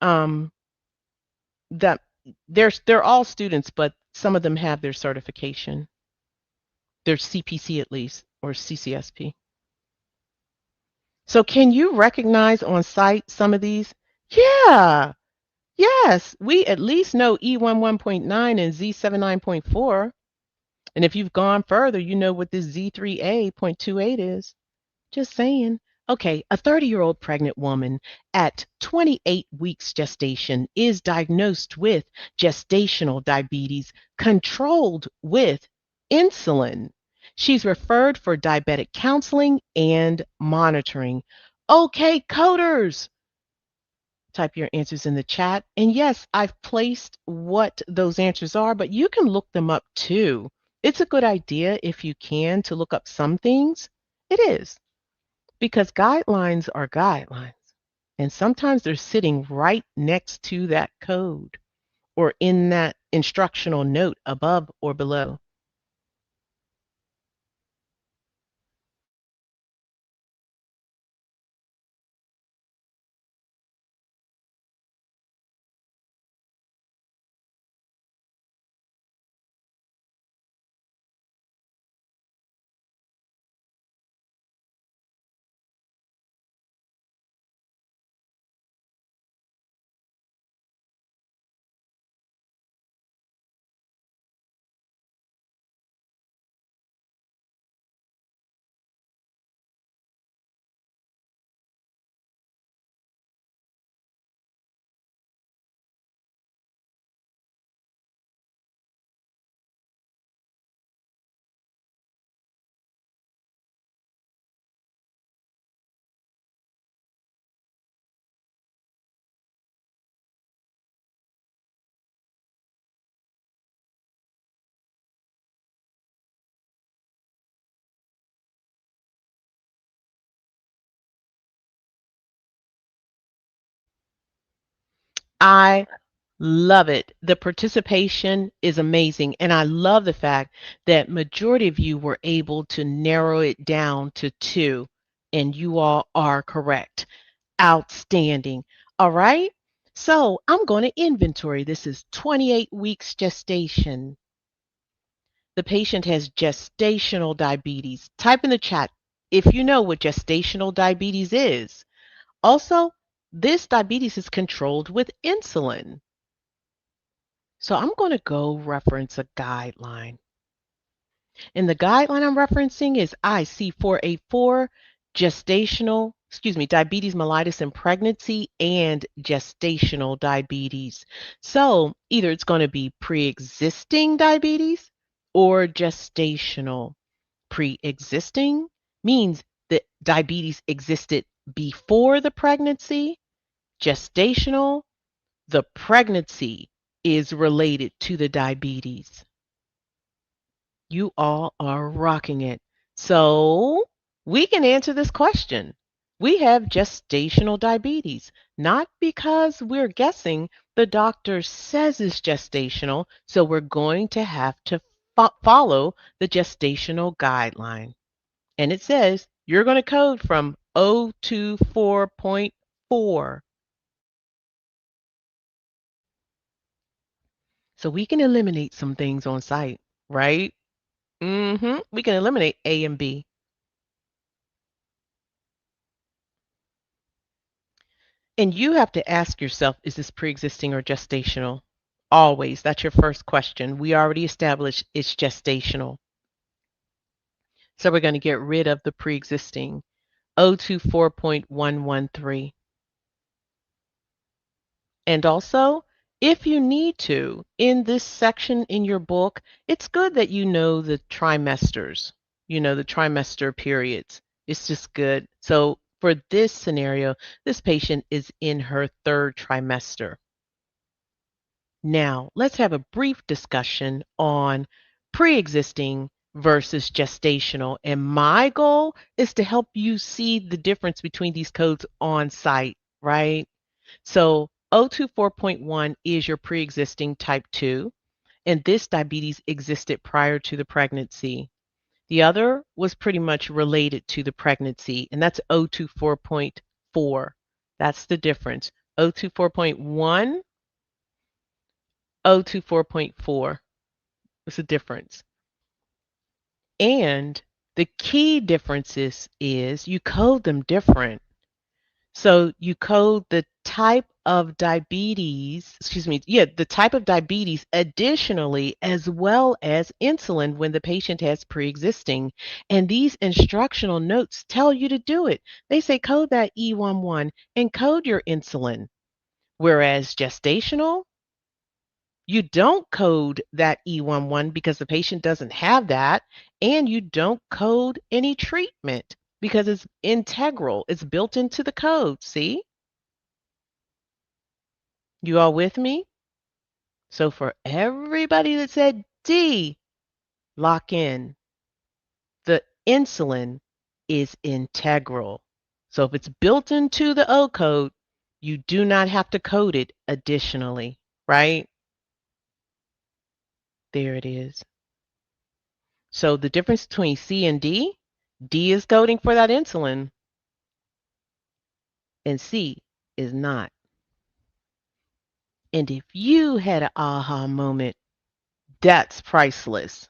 That they're all students, but some of them have their certification. Their CPC at least, or CCSP. So can you recognize on site some of these? Yeah. Yes, we at least know E11.9 and Z79.4. And if you've gone further, you know what this Z3A.28 is. Just saying. Okay, a 30-year-old pregnant woman at 28 weeks gestation is diagnosed with gestational diabetes controlled with insulin. She's referred for diabetic counseling and monitoring. Okay, coders, type your answers in the chat. And yes, I've placed what those answers are, but you can look them up too It's a good idea if you can to look up some things. It is, because guidelines are guidelines. And sometimes they're sitting right next to that code or in that instructional note above or below. I love it. The participation is amazing. And I love the fact that majority of you were able to narrow it down to two, and you all are correct. Outstanding. All right. So I'm going to inventory. This is 28 weeks gestation. The patient has gestational diabetes. Type in the chat if you know what gestational diabetes is. Also, this diabetes is controlled with insulin. So I'm going to go reference a guideline. And the guideline I'm referencing is IC484, diabetes mellitus in pregnancy and gestational diabetes. So either it's going to be pre-existing diabetes or gestational. Pre-existing means that diabetes existed before the pregnancy. Gestational, the pregnancy is related to the diabetes. You all are rocking it. So we can answer this question. We have gestational diabetes, not because we're guessing. The doctor says it's gestational, so we're going to have to follow the gestational guideline. And it says you're going to code from 024.4. So we can eliminate some things on site, right? We can eliminate A and B. And you have to ask yourself, is this pre-existing or gestational? Always. That's your first question. We already established it's gestational. So we're going to get rid of the pre-existing. 024.113. And also, if you need to, in this section in your book, it's good that you know the trimesters, the trimester periods. It's just good. So for this scenario, this patient is in her third trimester. Now, let's have a brief discussion on pre-existing versus gestational. And my goal is to help you see the difference between these codes on site, right? So 024.1 is your pre-existing type 2, and this diabetes existed prior to the pregnancy. The other was pretty much related to the pregnancy, and that's 024.4. That's the difference. 024.1, 024.4 is the difference. And the key differences is you code them different. So you code the type of diabetes, the type of diabetes additionally, as well as insulin when the patient has pre-existing. And these instructional notes tell you to do it. They say code that E11 and code your insulin. Whereas gestational, you don't code that E11 because the patient doesn't have that, and you don't code any treatment because it's integral. It's built into the code. See? You all with me? So for everybody that said D, lock in. The insulin is integral. So if it's built into the O code, you do not have to code it additionally, right? There it is. So the difference between C and D is coding for that insulin, and C is not. And if you had an aha moment, that's priceless.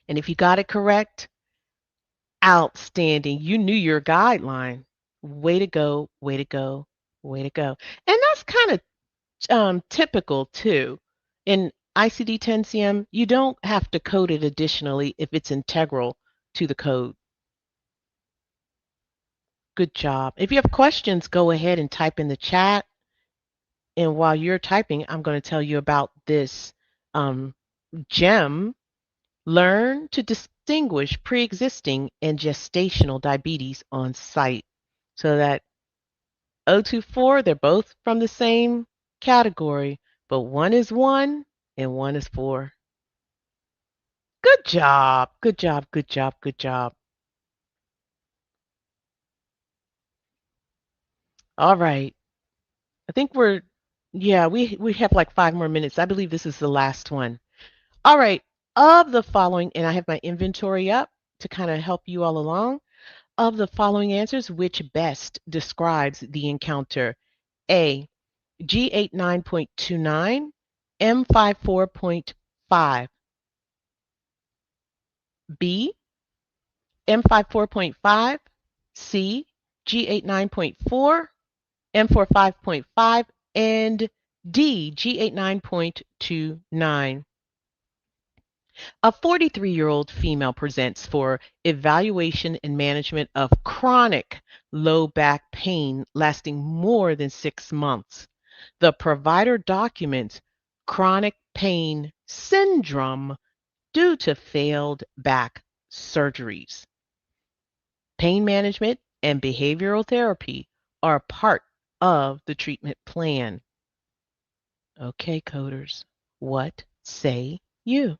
And if you got it correct, outstanding. You knew your guideline. Way to go, way to go, way to go. And that's kind of typical too. In ICD-10-CM, you don't have to code it additionally if it's integral to the code. Good job. If you have questions, go ahead and type in the chat. And while you're typing, I'm going to tell you about this gem. Learn to distinguish pre-existing and gestational diabetes on site. So that 024, they're both from the same category, but one is 1 and one is 4. Good job. Good job. Good job. Good job. All right. I think we have like 5 more minutes. I believe this is the last one. All right. Of the following, and I have my inventory up to kind of help you all along. Of the following answers, which best describes the encounter? A, G89.29, M54.5. B, M54.5. C, G89.4, M45.5, and D, G89.29. A 43-year-old female presents for evaluation and management of chronic low back pain lasting more than 6 months. The provider documents chronic pain syndrome due to failed back surgeries. Pain management and behavioral therapy are part of the treatment plan. Okay, coders, what say you?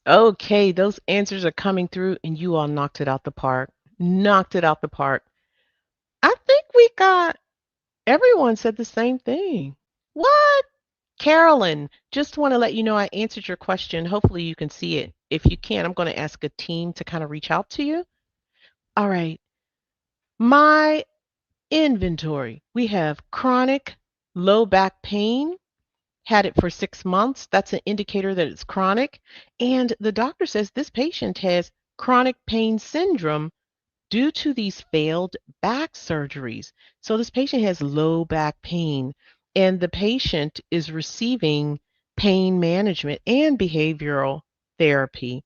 Okay, those answers are coming through, and you all knocked it out the park. Knocked it out the park. I think we got everyone said the same thing. What? Carolyn, just want to let you know I answered your question. Hopefully you can see it. If you can't, I'm going to ask a team to kind of reach out to you. All right. My inventory. We have chronic low back pain, had it for 6 months. That's an indicator that it's chronic. And the doctor says this patient has chronic pain syndrome due to these failed back surgeries. So this patient has low back pain, and the patient is receiving pain management and behavioral therapy.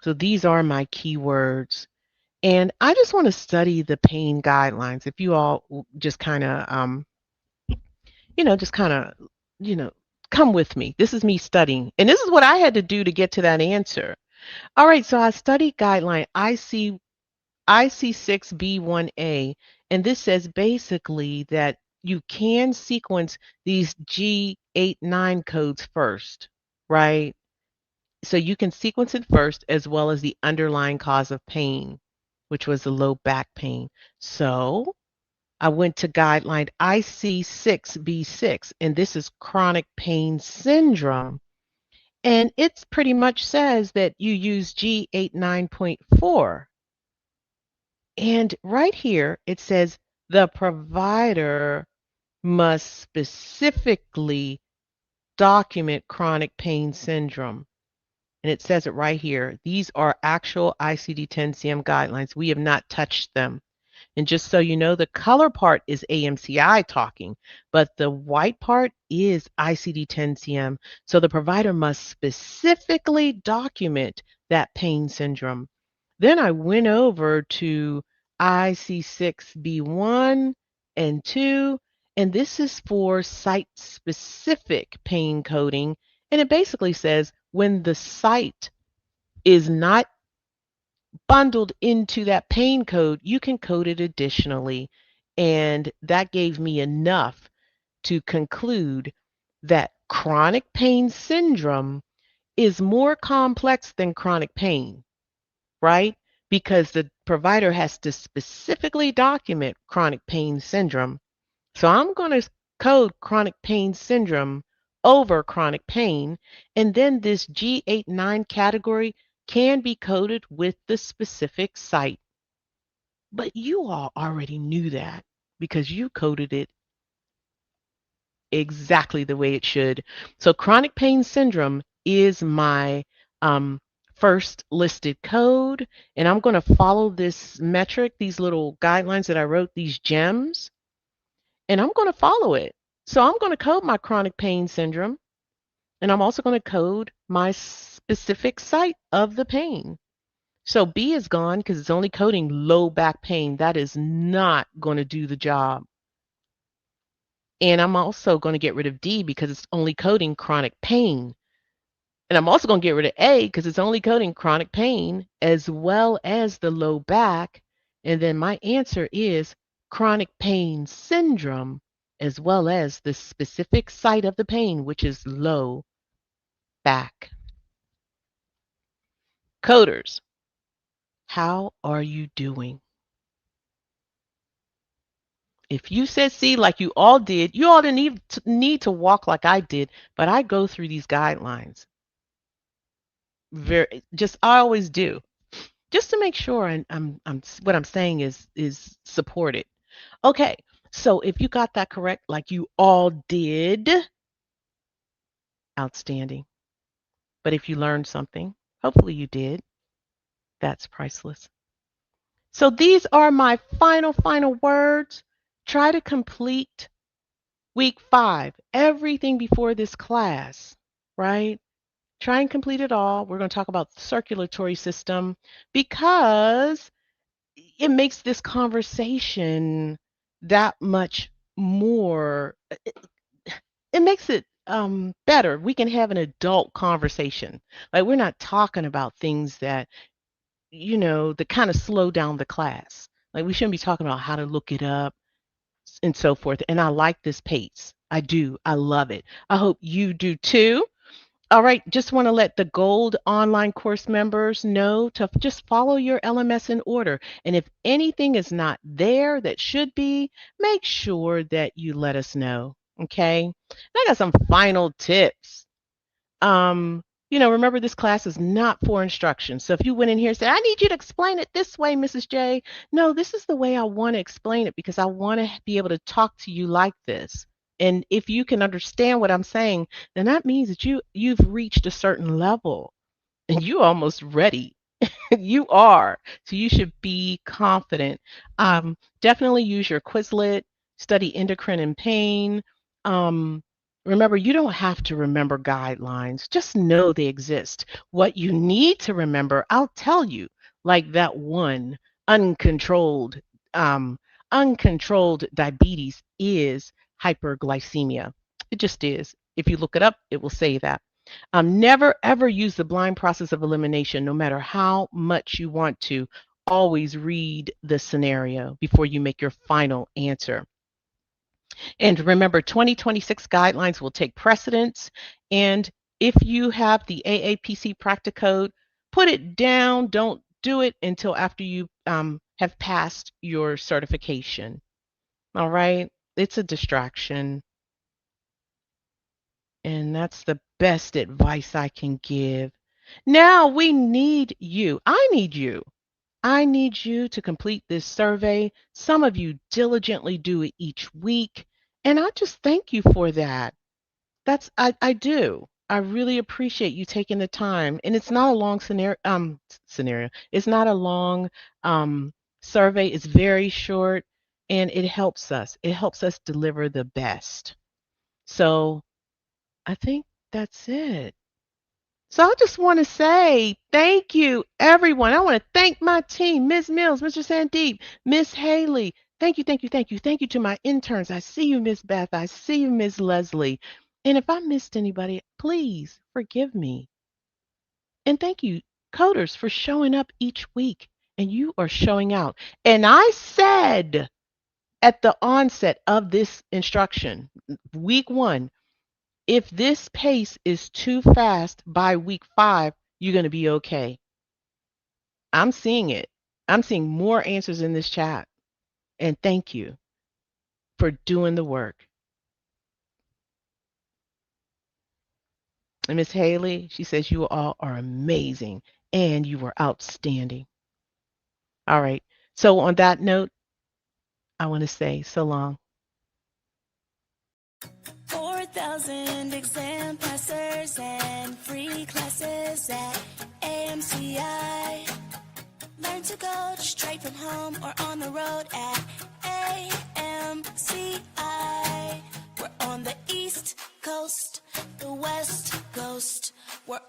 So these are my keywords. And I just want to study the pain guidelines. If you all just kind of, just kind of, you know, come with me. This is me studying. And this is what I had to do to get to that answer. All right, so I studied guideline IC IC6B1A, and this says basically that you can sequence these G89 codes first, right? So you can sequence it first as well as the underlying cause of pain, which was the low back pain. So I went to guideline IC6B6, and this is chronic pain syndrome. And it pretty much says that you use G89.4. And right here, it says the provider must specifically document chronic pain syndrome. And it says it right here. These are actual ICD-10-CM guidelines. We have not touched them. And just so you know, the color part is AMCI talking, but the white part is ICD-10-CM. So the provider must specifically document that pain syndrome. Then I went over to IC6B1 and 2, and this is for site-specific pain coding. And it basically says when the site is not bundled into that pain code, you can code it additionally. And that gave me enough to conclude that chronic pain syndrome is more complex than chronic pain, right? Because the provider has to specifically document chronic pain syndrome. So I'm going to code chronic pain syndrome over chronic pain, and then this G89 category can be coded with the specific site. But you all already knew that because you coded it exactly the way it should. So chronic pain syndrome is my first listed code, and I'm going to follow this metric, these little guidelines that I wrote, these gems, and I'm going to follow it. So I'm going to code my chronic pain syndrome, and I'm also going to code my specific site of the pain. So B is gone because it's only coding low back pain. That is not going to do the job. And I'm also going to get rid of D because it's only coding chronic pain. And I'm also going to get rid of A because it's only coding chronic pain as well as the low back. And then my answer is chronic pain syndrome as well as the specific site of the pain, which is low back. Coders, how are you doing? If you said C like you all did, you all didn't need to walk like I did, but I go through these guidelines. I always do, just to make sure I'm what I'm saying is supported. Okay, so if you got that correct, like you all did, outstanding. But if you learned something, hopefully you did, that's priceless. So these are my final words. Try to complete week 5, everything before this class, right? Try and complete it all. We're going to talk about the circulatory system because it makes this conversation that much more, it makes it better. We can have an adult conversation. Like we're not talking about things that, that kind of slow down the class. Like we shouldn't be talking about how to look it up and so forth. And I like this pace. I do. I love it. I hope you do too. All right, just want to let the gold online course members know to just follow your LMS in order. And if anything is not there that should be, make sure that you let us know. Okay. And I got some final tips. Remember this class is not for instruction. So if you went in here and said, I need you to explain it this way, Mrs. J. No, this is the way I want to explain it because I want to be able to talk to you like this. And if you can understand what I'm saying, then that means that you've reached a certain level and you're almost ready. You are. So you should be confident. Definitely use your Quizlet, study endocrine and pain. Remember, you don't have to remember guidelines. Just know they exist. What you need to remember, I'll tell you, like that one, uncontrolled, uncontrolled diabetes is hyperglycemia. It just is. If you look it up, it will say that. Never ever use the blind process of elimination, no matter how much you want to. always read the scenario before you make your final answer. And remember, 2026 guidelines will take precedence. And if you have the AAPC Practicode, put it down. Don't do it until after you have passed your certification. All right? It's a distraction. And that's the best advice I can give. Now we need you. I need you. I need you to complete this survey. Some of you diligently do it each week. And I just thank you for that. I do. I really appreciate you taking the time. And it's not a long scenario. It's not a long um survey. It's very short and it helps us. It helps us deliver the best. So I think that's it. So I just want to say thank you, everyone. I want to thank my team, Ms. Mills, Mr. Sandeep, Miss Haley. Thank you, thank you, thank you. Thank you to my interns. I see you, Miss Beth. I see you, Miss Leslie. And if I missed anybody, please forgive me. And thank you, coders, for showing up each week. And you are showing out. And I said at the onset of this instruction, week 1, if this pace is too fast by week 5, you're going to be okay. I'm seeing it. I'm seeing more answers in this chat. And thank you for doing the work. And Miss Haley, she says you all are amazing and you were outstanding. All right. So on that note, I want to say so long. 4,000 exam passers and free classes at AMCI. Learn to code straight from home or on the road at AMCI. We're on the East Coast, the West Coast. We're